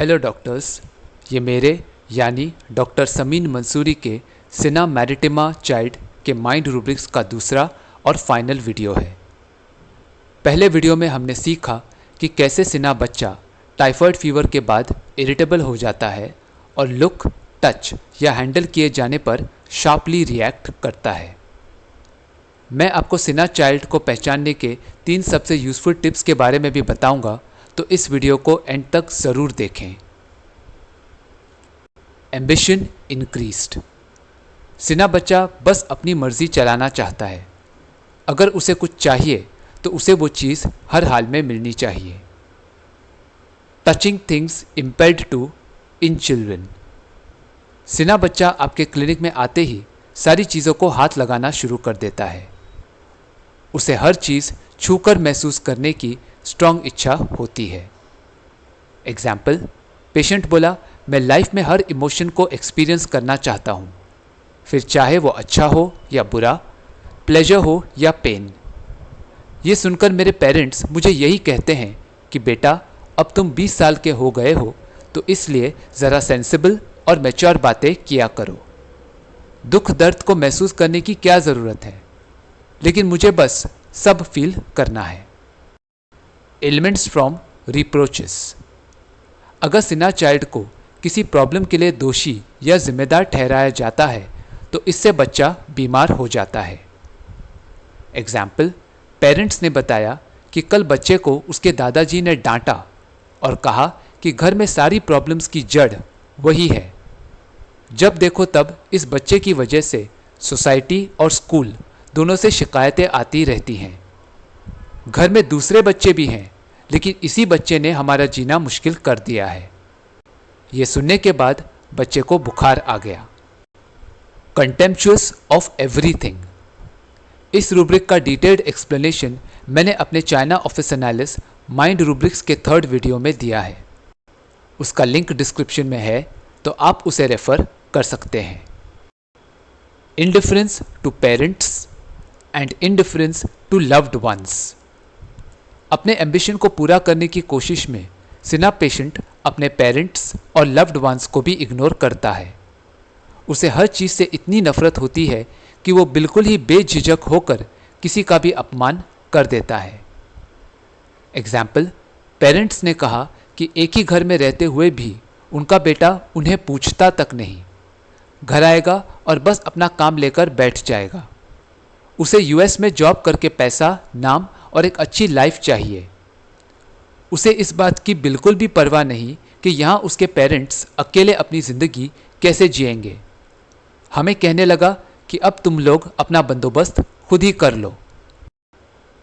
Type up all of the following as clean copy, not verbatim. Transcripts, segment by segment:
Hello doctors, ये मेरे यानी डॉक्टर समीन मंसूरी के सिना मैरिटिमा चाइल्ड के माइंड रूब्रिक्स का दूसरा और फाइनल वीडियो है। पहले वीडियो में हमने सीखा कि कैसे सिना बच्चा टाइफाइड फीवर के बाद इरिटेबल हो जाता है और लुक, टच या हैंडल किए जाने पर शार्पली रिएक्ट करता है। मैं आपको सिना चाइल्ड को पहचानने के 3 सबसे यूज़फुल टिप्स के बारे में भी बताऊंगा, तो इस वीडियो को एंड तक ज़रूर देखें। Ambition increased. सिना बच्चा बस अपनी मर्जी चलाना चाहता है। अगर उसे कुछ चाहिए तो उसे वो चीज़ हर हाल में मिलनी चाहिए। Touching things impelled to in children. Cina बच्चा आपके क्लिनिक में आते ही सारी चीज़ों को हाथ लगाना शुरू कर देता है। उसे हर चीज़ छूकर महसूस करने की स्ट्रॉन्ग इच्छा होती है। एग्जाम्पल, पेशेंट बोला, मैं लाइफ में हर इमोशन को एक्सपीरियंस करना चाहता हूँ, फिर चाहे वो अच्छा हो या बुरा, प्लेजर हो या पेन। ये सुनकर मेरे पेरेंट्स मुझे यही कहते हैं कि बेटा, अब तुम 20 साल के हो गए हो, तो इसलिए ज़रा सेंसिबल और मैच्योर बातें किया करो। दुख दर्द को महसूस करने की क्या ज़रूरत है, लेकिन मुझे बस सब फील करना है। Elements from reproaches. अगर सिना चाइल्ड को किसी प्रॉब्लम के लिए दोषी या जिम्मेदार ठहराया जाता है तो इससे बच्चा बीमार हो जाता है। एग्जाम्पल, पेरेंट्स ने बताया कि कल बच्चे को उसके दादाजी ने डांटा और कहा कि घर में सारी प्रॉब्लम्स की जड़ वही है। जब देखो तब इस बच्चे की वजह से सोसाइटी और स्कूल दोनों से शिकायतें आती रहती हैं। घर में दूसरे बच्चे भी हैं, लेकिन इसी बच्चे ने हमारा जीना मुश्किल कर दिया है। ये सुनने के बाद बच्चे को बुखार आ गया। Contemptuous of everything. इस रूब्रिक का डिटेल्ड एक्सप्लेनेशन मैंने अपने China office analysis mind rubrics के 3rd वीडियो में दिया है। उसका लिंक डिस्क्रिप्शन में है, तो आप उसे रेफर कर सकते हैं। Indifference to parents and indifference to loved ones. अपने एम्बिशन को पूरा करने की कोशिश में सिना पेशेंट अपने पेरेंट्स और लव्ड वंस को भी इग्नोर करता है। उसे हर चीज़ से इतनी नफरत होती है कि वो बिल्कुल ही बेझिझक होकर किसी का भी अपमान कर देता है। एग्जाम्पल, पेरेंट्स ने कहा कि एक ही घर में रहते हुए भी उनका बेटा उन्हें पूछता तक नहीं, घर आएगा और बस अपना काम लेकर बैठ जाएगा। उसे यूएस में जॉब करके पैसा, नाम और एक अच्छी लाइफ चाहिए। उसे इस बात की बिल्कुल भी परवाह नहीं कि यहाँ उसके पेरेंट्स अकेले अपनी ज़िंदगी कैसे जिएंगे। हमें कहने लगा कि अब तुम लोग अपना बंदोबस्त खुद ही कर लो।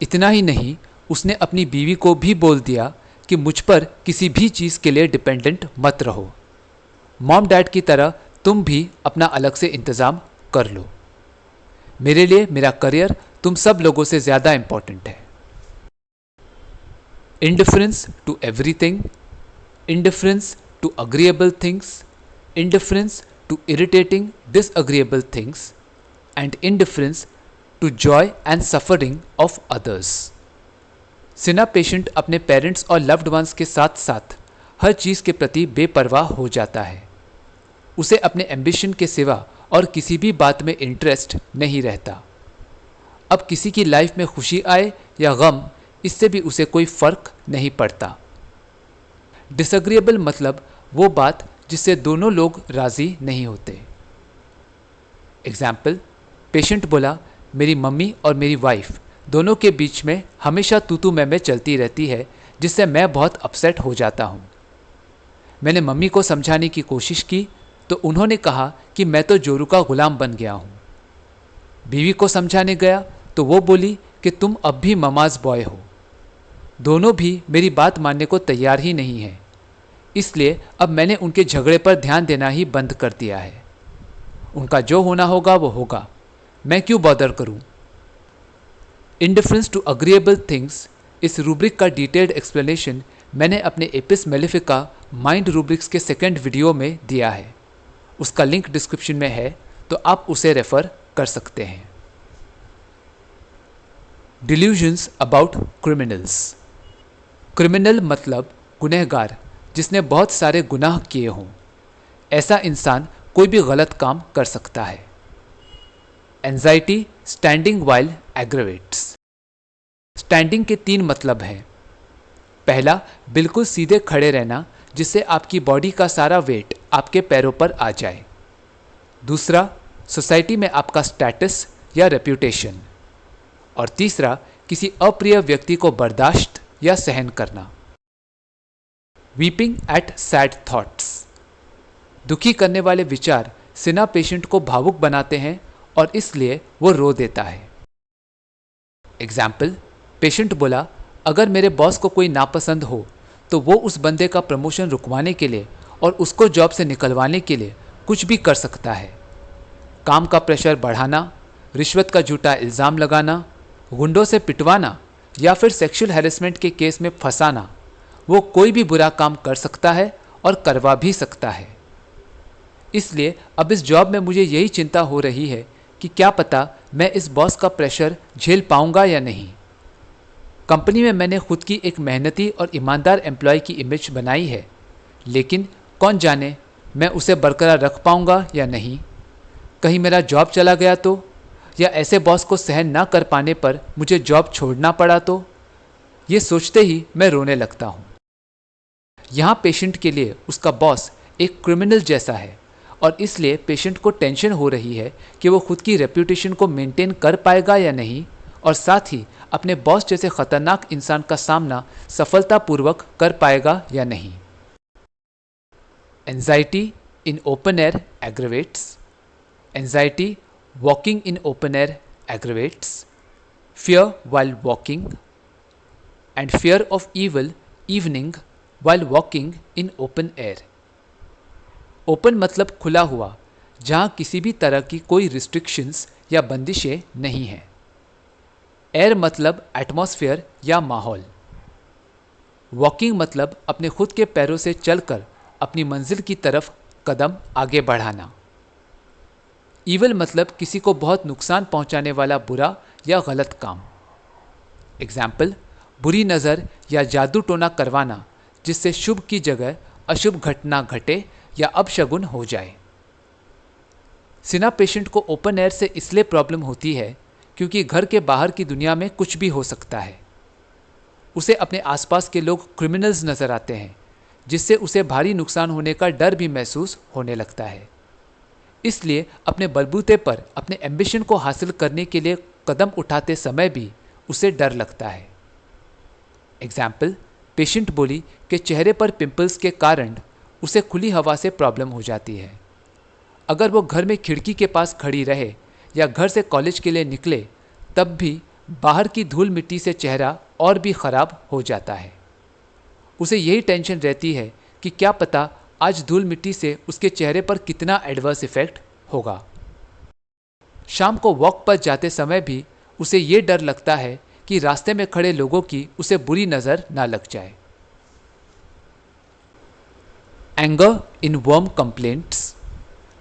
इतना ही नहीं, उसने अपनी बीवी को भी बोल दिया कि मुझ पर किसी भी चीज़ के लिए डिपेंडेंट मत रहो। मॉम डैड की तरह तुम भी अपना अलग से इंतज़ाम कर लो। मेरे लिए मेरा करियर तुम सब लोगों से ज़्यादा इम्पॉर्टेंट है। Indifference to everything, indifference to agreeable things, indifference to irritating disagreeable things and indifference to joy and suffering of others. Cina patient अपने पेरेंट्स और लव्ड वंस के साथ साथ हर चीज़ के प्रति बेपरवाह हो जाता है। उसे अपने एम्बिशन के सिवा और किसी भी बात में इंटरेस्ट नहीं रहता। अब किसी की लाइफ में खुशी आए या गम, इससे भी उसे कोई फर्क नहीं पड़ता। डिसएग्रीएबल मतलब वो बात जिससे दोनों लोग राज़ी नहीं होते। एग्जाम्पल, पेशेंट बोला, मेरी मम्मी और मेरी वाइफ दोनों के बीच में हमेशा तू मैं चलती रहती है, जिससे मैं बहुत अपसेट हो जाता हूँ। मैंने मम्मी को समझाने की कोशिश की तो उन्होंने कहा कि मैं तो जोरू का गुलाम बन गया हूँ। बीवी को समझाने गया तो वो बोली कि तुम अब भी ममाज बॉय हो। दोनों भी मेरी बात मानने को तैयार ही नहीं है, इसलिए अब मैंने उनके झगड़े पर ध्यान देना ही बंद कर दिया है। उनका जो होना होगा वो होगा, मैं क्यों बॉदर करूं। इंडिफरेंस टू अग्रीएबल थिंग्स, इस रूब्रिक का डिटेल्ड एक्सप्लेनेशन मैंने अपने एपिस मेलिफिका माइंड रूब्रिक्स के 2nd वीडियो में दिया है। उसका लिंक डिस्क्रिप्शन में है, तो आप उसे रेफर कर सकते हैं। Delusions about criminals. क्रिमिनल मतलब गुनहगार, जिसने बहुत सारे गुनाह किए हों। ऐसा इंसान कोई भी गलत काम कर सकता है। Anxiety standing while aggravates. Standing के 3 मतलब हैं। पहला, बिल्कुल सीधे खड़े रहना जिससे आपकी बॉडी का सारा वेट आपके पैरों पर आ जाए। दूसरा, सोसाइटी में आपका स्टेटस या रेप्यूटेशन। और तीसरा, किसी अप्रिय व्यक्ति को बर्दाश्त या सहन करना। Weeping at sad thoughts. दुखी करने वाले विचार सिना पेशेंट को भावुक बनाते हैं और इसलिए वो रो देता है। एग्जाम्पल, पेशेंट बोला, अगर मेरे बॉस को कोई नापसंद हो तो वो उस बंदे का प्रमोशन रुकवाने के लिए और उसको जॉब से निकलवाने के लिए कुछ भी कर सकता है। काम का प्रेशर बढ़ाना, रिश्वत का झूठा इल्ज़ाम लगाना, गुंडों से पिटवाना या फिर सेक्सुअल हैरेसमेंट के केस में फंसाना, वो कोई भी बुरा काम कर सकता है और करवा भी सकता है। इसलिए अब इस जॉब में मुझे यही चिंता हो रही है कि क्या पता मैं इस बॉस का प्रेशर झेल पाऊंगा या नहीं। कंपनी में मैंने खुद की एक मेहनती और ईमानदार एम्प्लॉय की इमेज बनाई है, लेकिन कौन जाने मैं उसे बरकरार रख पाऊंगा या नहीं। कहीं मेरा जॉब चला गया तो, या ऐसे बॉस को सहन ना कर पाने पर मुझे जॉब छोड़ना पड़ा तो। ये सोचते ही मैं रोने लगता हूँ। यहाँ पेशेंट के लिए उसका बॉस एक क्रिमिनल जैसा है और इसलिए पेशेंट को टेंशन हो रही है कि वो खुद की रेप्यूटेशन को मेंटेन कर पाएगा या नहीं, और साथ ही अपने बॉस जैसे खतरनाक इंसान का सामना सफलतापूर्वक कर पाएगा या नहीं। Anxiety in open air aggravates. Anxiety walking in open air aggravates, fear while walking, and fear of evil evening while walking in open air. Open मतलब खुला हुआ, जहाँ किसी भी तरह की कोई रिस्ट्रिक्शंस या बंदिशें नहीं हैं। एयर मतलब एटमॉस्फेयर या माहौल। वॉकिंग मतलब अपने खुद के पैरों से चलकर अपनी मंजिल की तरफ कदम आगे बढ़ाना। ईवल मतलब किसी को बहुत नुकसान पहुंचाने वाला बुरा या गलत काम। एग्जाम्पल, बुरी नज़र या जादू टोना करवाना जिससे शुभ की जगह अशुभ घटना घटे या अपशगुन हो जाए। सिना पेशेंट को ओपन एयर से इसलिए प्रॉब्लम होती है क्योंकि घर के बाहर की दुनिया में कुछ भी हो सकता है। उसे अपने आसपास के लोग क्रिमिनल्स नज़र आते हैं, जिससे उसे भारी नुकसान होने का डर भी महसूस होने लगता है। इसलिए अपने बलबूते पर अपने एम्बिशन को हासिल करने के लिए कदम उठाते समय भी उसे डर लगता है। एग्जाम्पल, पेशेंट बोली कि चेहरे पर पिंपल्स के कारण उसे खुली हवा से प्रॉब्लम हो जाती है। अगर वो घर में खिड़की के पास खड़ी रहे या घर से कॉलेज के लिए निकले, तब भी बाहर की धूल मिट्टी से चेहरा और भी ख़राब हो जाता है। उसे यही टेंशन रहती है कि क्या पता आज धूल मिट्टी से उसके चेहरे पर कितना एडवर्स इफेक्ट होगा। शाम को वॉक पर जाते समय भी उसे ये डर लगता है कि रास्ते में खड़े लोगों की उसे बुरी नज़र ना लग जाए। Anger in worm complaints,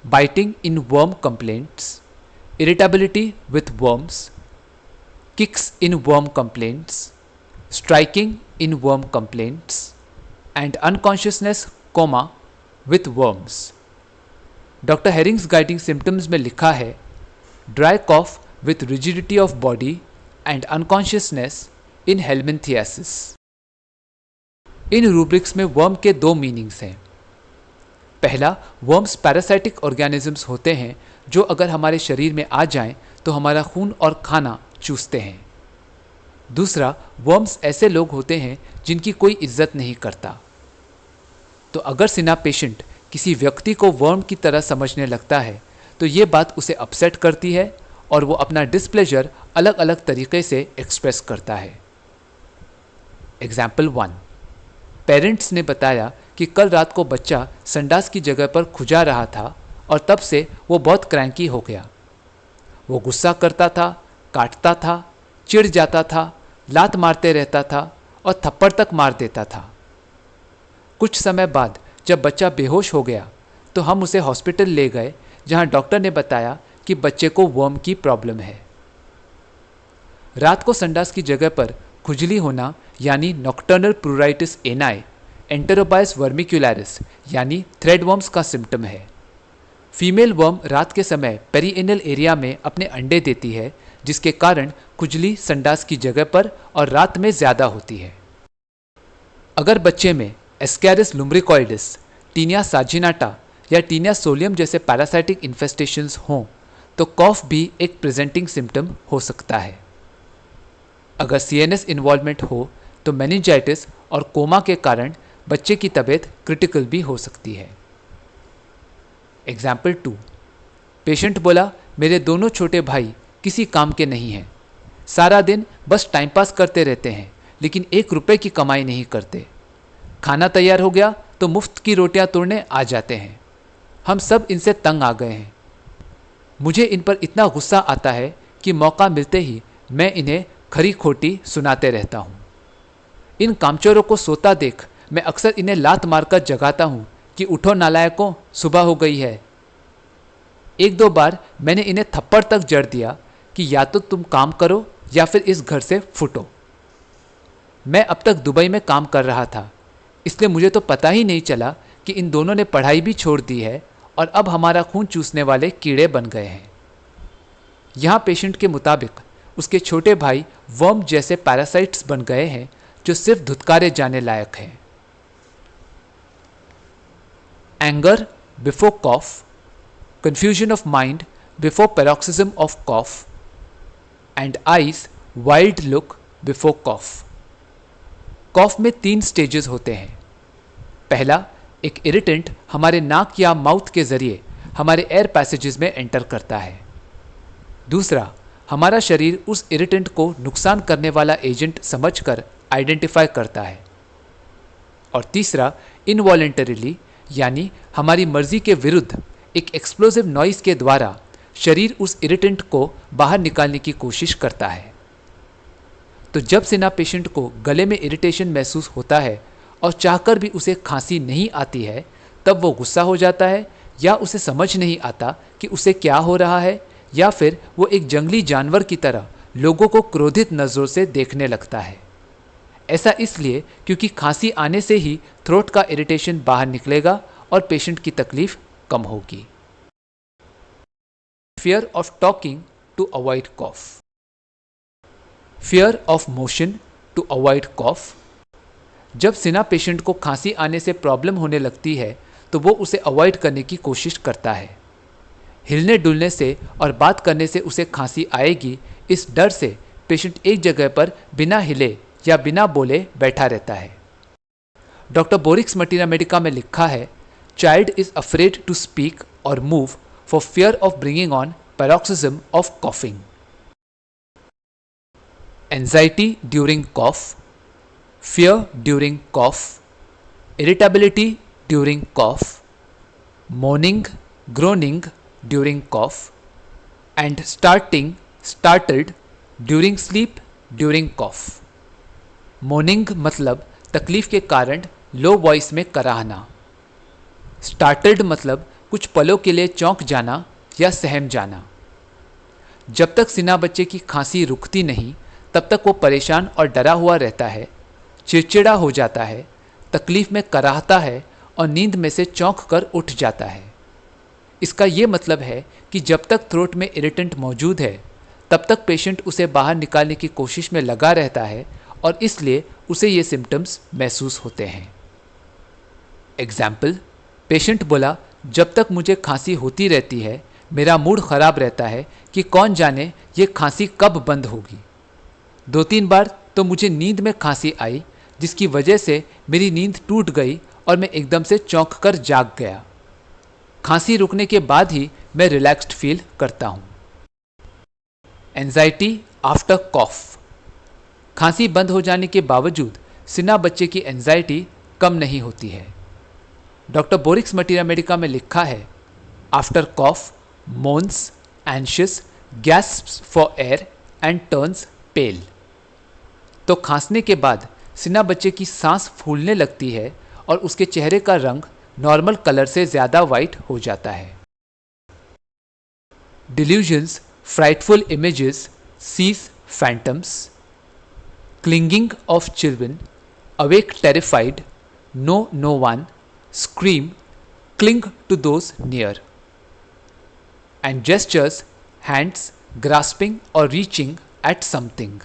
biting in worm complaints, irritability with worms, kicks in worm complaints, striking in worm complaints, and unconsciousness, with worms. Doctor Hering's guiding symptoms में लिखा है, dry cough with rigidity of body and unconsciousness in helminthiasis. इन rubrics में worm के 2 meanings हैं। पहला, worms parasitic organisms होते हैं जो अगर हमारे शरीर में आ जाएं तो हमारा खून और खाना चूसते हैं। दूसरा, वर्म्स ऐसे लोग होते हैं जिनकी कोई इज्जत नहीं करता। तो अगर सिना पेशेंट किसी व्यक्ति को वर्म की तरह समझने लगता है तो ये बात उसे अपसेट करती है और वो अपना डिस्प्लेजर अलग अलग तरीके से एक्सप्रेस करता है। एग्जाम्पल 1, पेरेंट्स ने बताया कि कल रात को बच्चा संडास की जगह पर खुजा रहा था और तब से वो बहुत क्रैंकी हो गया। वो गुस्सा करता था, काटता था, चिढ़ जाता था, लात मारते रहता था और थप्पड़ तक मार देता था। कुछ समय बाद जब बच्चा बेहोश हो गया तो हम उसे हॉस्पिटल ले गए, जहां डॉक्टर ने बताया कि बच्चे को वर्म की प्रॉब्लम है। रात को संडास की जगह पर खुजली होना यानी नॉक्टर्नल प्लूराइटिस एनाई एंटेरोबायस वर्मिक्यूलरिस यानी थ्रेडवर्म्स का सिम्टम है। फीमेल वर्म रात के समय पेरिएनल एरिया में अपने अंडे देती है, जिसके कारण खुजली संडास की जगह पर और रात में ज़्यादा होती है। अगर बच्चे में एस्कैरिस लुम्ब्रिकॉइडिस, टीनिया साजिनाटा या टीनिया सोलियम जैसे पैरासाइटिक इन्फेस्टेशंस हों तो कॉफ भी एक प्रेजेंटिंग सिम्टम हो सकता है। अगर सीएनएस इन्वॉल्वमेंट हो तो मेनिंजाइटिस और कोमा के कारण बच्चे की तबीयत क्रिटिकल भी हो सकती है। एग्जाम्पल 2, पेशेंट बोला, मेरे दोनों छोटे भाई किसी काम के नहीं हैं, सारा दिन बस टाइम पास करते रहते हैं लेकिन 1 रुपए की कमाई नहीं करते। खाना तैयार हो गया तो मुफ्त की रोटियां तोड़ने आ जाते हैं। हम सब इनसे तंग आ गए हैं। मुझे इन पर इतना गुस्सा आता है कि मौका मिलते ही मैं इन्हें खरी खोटी सुनाते रहता हूँ। इन कामचोरों को सोता देख मैं अक्सर इन्हें लात मारकर जगाता हूँ कि उठो नालायकों, सुबह हो गई है। 1-2 बार मैंने इन्हें थप्पड़ तक जड़ दिया कि या तो तुम काम करो या फिर इस घर से फुटो। मैं अब तक दुबई में काम कर रहा था, इसलिए मुझे तो पता ही नहीं चला कि इन दोनों ने पढ़ाई भी छोड़ दी है और अब हमारा खून चूसने वाले कीड़े बन गए हैं। यहाँ पेशेंट के मुताबिक उसके छोटे भाई वर्म जैसे पैरासाइट्स बन गए हैं जो सिर्फ धुतकारे जाने लायक हैं। Anger before cough, confusion of mind before paroxysm of cough, and eyes wild look before cough. कॉफ में 3 स्टेजेस होते हैं। पहला, एक इरिटेंट हमारे नाक या माउथ के जरिए हमारे एयर पैसेजेस में एंटर करता है। दूसरा, हमारा शरीर उस इरिटेंट को नुकसान करने वाला एजेंट समझकर आइडेंटिफाई करता है। और तीसरा, इनवॉलेंटरीली यानी हमारी मर्जी के विरुद्ध एक एक्सप्लोसिव नॉइस के द्वारा शरीर उस इरिटेंट को बाहर निकालने की कोशिश करता है। तो जब सिना पेशेंट को गले में इरिटेशन महसूस होता है और चाहकर भी उसे खांसी नहीं आती है, तब वो गुस्सा हो जाता है या उसे समझ नहीं आता कि उसे क्या हो रहा है, या फिर वो एक जंगली जानवर की तरह लोगों को क्रोधित नज़रों से देखने लगता है। ऐसा इसलिए क्योंकि खांसी आने से ही थ्रोट का इरिटेशन बाहर निकलेगा और पेशेंट की तकलीफ कम होगी। Fear of talking to avoid cough, fear of motion to avoid cough. जब सिना पेशेंट को खांसी आने से प्रॉब्लम होने लगती है तो वो उसे अवॉइड करने की कोशिश करता है। हिलने डुलने से और बात करने से उसे खांसी आएगी, इस डर से पेशेंट एक जगह पर बिना हिले या बिना बोले बैठा रहता है। डॉक्टर बोरिक्स मटीरिया मेडिका में लिखा है, child is afraid to speak और move for fear of bringing on paroxysm of coughing. Anxiety during cough, fear during cough, irritability during cough, moaning, groaning during cough, and startled during sleep during cough. Moaning मतलब तकलीफ के कारण low voice में कराहना। Startled मतलब कुछ पलों के लिए चौंक जाना या सहम जाना। जब तक सिना बच्चे की खांसी रुकती नहीं तब तक वो परेशान और डरा हुआ रहता है, चिड़चिड़ा हो जाता है, तकलीफ में कराहता है और नींद में से चौंक कर उठ जाता है। इसका ये मतलब है कि जब तक थ्रोट में इरिटेंट मौजूद है तब तक पेशेंट उसे बाहर निकालने की कोशिश में लगा रहता है और इसलिए उसे ये सिम्टम्स महसूस होते हैं। एग्जाम्पल, पेशेंट बोला, जब तक मुझे खांसी होती रहती है मेरा मूड ख़राब रहता है कि कौन जाने ये खांसी कब बंद होगी। 2-3 बार तो मुझे नींद में खांसी आई जिसकी वजह से मेरी नींद टूट गई और मैं एकदम से चौंक कर जाग गया। खांसी रुकने के बाद ही मैं रिलैक्स्ड फील करता हूँ। एंजाइटी आफ्टर कॉफ, खांसी बंद हो जाने के बावजूद सिना बच्चे की एंजाइटी कम नहीं होती है। डॉक्टर बोरिक्स मटीरिया मेडिका में लिखा है, after cough moans, anxious, gasps for air and turns pale. तो खांसने के बाद सिना बच्चे की सांस फूलने लगती है और उसके चेहरे का रंग नॉर्मल कलर से ज़्यादा वाइट हो जाता है। Delusions, frightful images, sees phantoms, clinging of children, awake terrified, no no one, scream, cling to those near. And gestures, hands, grasping और रीचिंग एट समथिंग.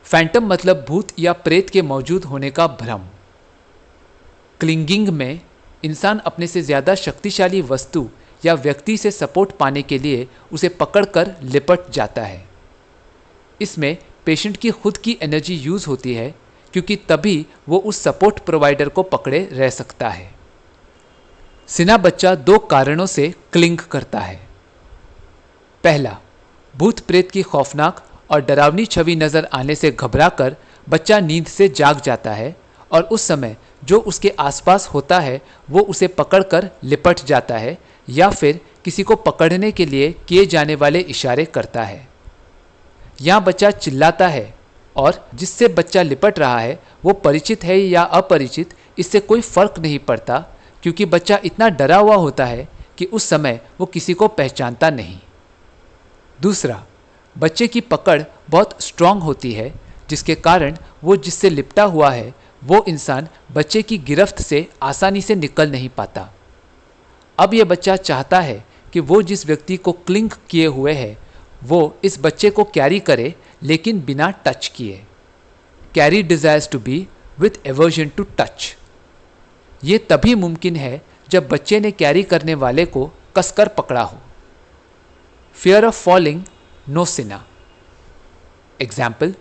फैंटम मतलब भूत या प्रेत के मौजूद होने का भ्रम. क्लिंगिंग में इंसान अपने से ज़्यादा शक्तिशाली वस्तु या व्यक्ति से सपोर्ट पाने के लिए उसे पकड़कर लिपट जाता है. इसमें पेशेंट की खुद की एनर्जी यूज़ होती है क्योंकि तभी वो उस सपोर्ट प्रोवाइडर को पकड़े रह सकता है. सिना बच्चा दो कारणों से क्लिंग करता है. पहला, भूत प्रेत की खौफनाक और डरावनी छवि नज़र आने से घबराकर बच्चा नींद से जाग जाता है और उस समय जो उसके आसपास होता है वो उसे पकड़कर लिपट जाता है या फिर किसी को पकड़ने के लिए किए जाने वाले इशारे करता है. यहाँ बच्चा चिल्लाता है और जिससे बच्चा लिपट रहा है वो परिचित है या अपरिचित इससे कोई फर्क नहीं पड़ता क्योंकि बच्चा इतना डरा हुआ होता है कि उस समय वो किसी को पहचानता नहीं. दूसरा, बच्चे की पकड़ बहुत स्ट्रांग होती है जिसके कारण वो जिससे लिपटा हुआ है वो इंसान बच्चे की गिरफ्त से आसानी से निकल नहीं पाता. अब यह बच्चा चाहता है कि वो जिस व्यक्ति को क्लिंग किए हुए है वो इस बच्चे को कैरी करे लेकिन बिना टच किए. Carry desires to be with aversion to touch. ये तभी मुमकिन है जब बच्चे ने कैरी करने वाले को कसकर पकड़ा हो. Fear of falling, no Cina. Example,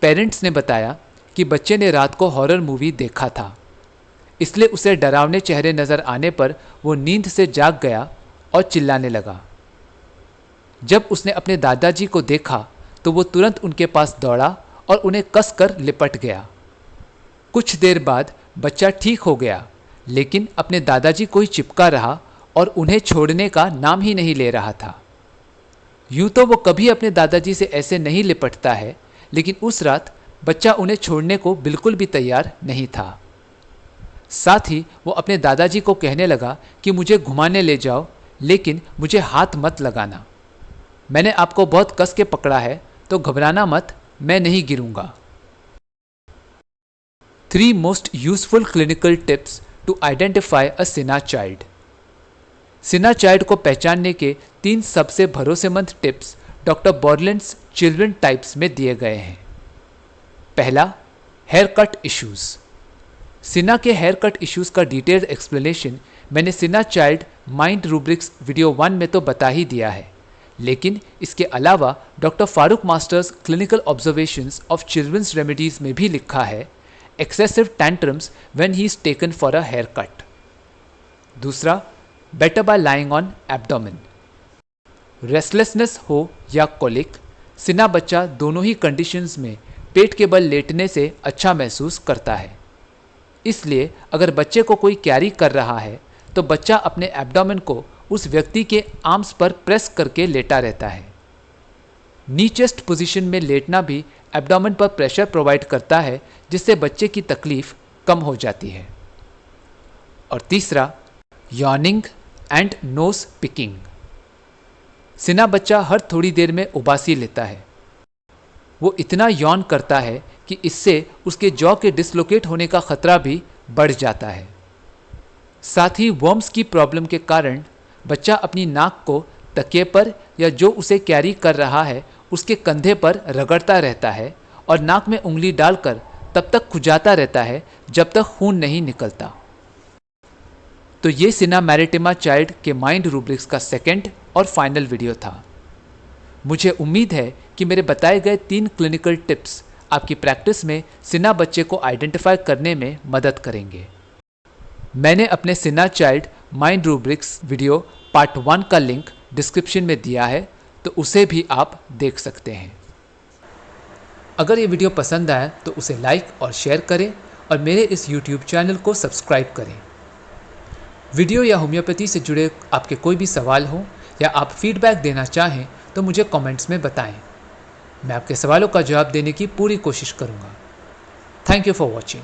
parents ने बताया कि बच्चे ने रात को हॉरर मूवी देखा था इसलिए उसे डरावने चेहरे नज़र आने पर वो नींद से जाग गया और चिल्लाने लगा. जब उसने अपने दादाजी को देखा तो वो तुरंत उनके पास दौड़ा और उन्हें कसकर लिपट गया. कुछ देर बाद बच्चा ठीक हो गया लेकिन अपने दादाजी को ही चिपका रहा और उन्हें छोड़ने का नाम ही नहीं ले रहा था. यूं तो वो कभी अपने दादाजी से ऐसे नहीं लिपटता है लेकिन उस रात बच्चा उन्हें छोड़ने को बिल्कुल भी तैयार नहीं था. साथ ही वो अपने दादाजी को कहने लगा कि मुझे घुमाने ले जाओ लेकिन मुझे हाथ मत लगाना. मैंने आपको बहुत कस के पकड़ा है तो घबराना मत, मैं नहीं गिरूंगा. 3 most useful clinical tips to identify a Cina child. Cina child को पहचानने के 3 सबसे भरोसेमंद tips doctor Borland's children types में दिए गए हैं. पहला, हेयर कट इश्यूज. सिना के हेयर कट इश्यूज का डिटेल्ड एक्सप्लेनेशन मैंने Cina child mind rubrics video 1 में तो बता ही दिया है लेकिन इसके अलावा doctor Farokh Master's clinical observations of children's remedies में भी लिखा है excessive tantrums when he is taken for a hair cut. दूसरा, better by lying on abdomen. Restlessness हो या कोलिक, सिना बच्चा दोनों ही कंडीशंस में पेट के बल लेटने से अच्छा महसूस करता है. इसलिए अगर बच्चे को कोई कैरी कर रहा है तो बच्चा अपने एब्डोमेन को उस व्यक्ति के आर्म्स पर प्रेस करके लेटा रहता है. नी चेस्ट पोजीशन में लेटना भी एब्डोमेन पर प्रेशर प्रोवाइड करता है जिससे बच्चे की तकलीफ कम हो जाती है. और तीसरा, यॉर्निंग एंड नोज पिकिंग. सिना बच्चा हर थोड़ी देर में उबासी लेता है. वो इतना यौन करता है कि इससे उसके जॉ के डिसलोकेट होने का खतरा भी बढ़ जाता है. साथ ही वर्म्स की प्रॉब्लम के कारण बच्चा अपनी नाक को तकिए पर या जो उसे कैरी कर रहा है उसके कंधे पर रगड़ता रहता है और नाक में उंगली डालकर तब तक खुजाता रहता है जब तक खून नहीं निकलता. तो ये सिना मैरिटिमा चाइल्ड के माइंड रूब्रिक्स का सेकंड और फाइनल वीडियो था. मुझे उम्मीद है कि मेरे बताए गए 3 क्लिनिकल टिप्स आपकी प्रैक्टिस में सिना बच्चे को आइडेंटिफाई करने में मदद करेंगे. मैंने अपने Cina child mind rubrics video part 1 का लिंक डिस्क्रिप्शन में दिया है तो उसे भी आप देख सकते हैं. अगर ये वीडियो पसंद आया तो उसे लाइक और शेयर करें और मेरे इस YouTube चैनल को सब्सक्राइब करें. वीडियो या होम्योपैथी से जुड़े आपके कोई भी सवाल हो या आप फीडबैक देना चाहें तो मुझे कमेंट्स में बताएं. मैं आपके सवालों का जवाब देने की पूरी कोशिश करूंगा. Thank you for watching.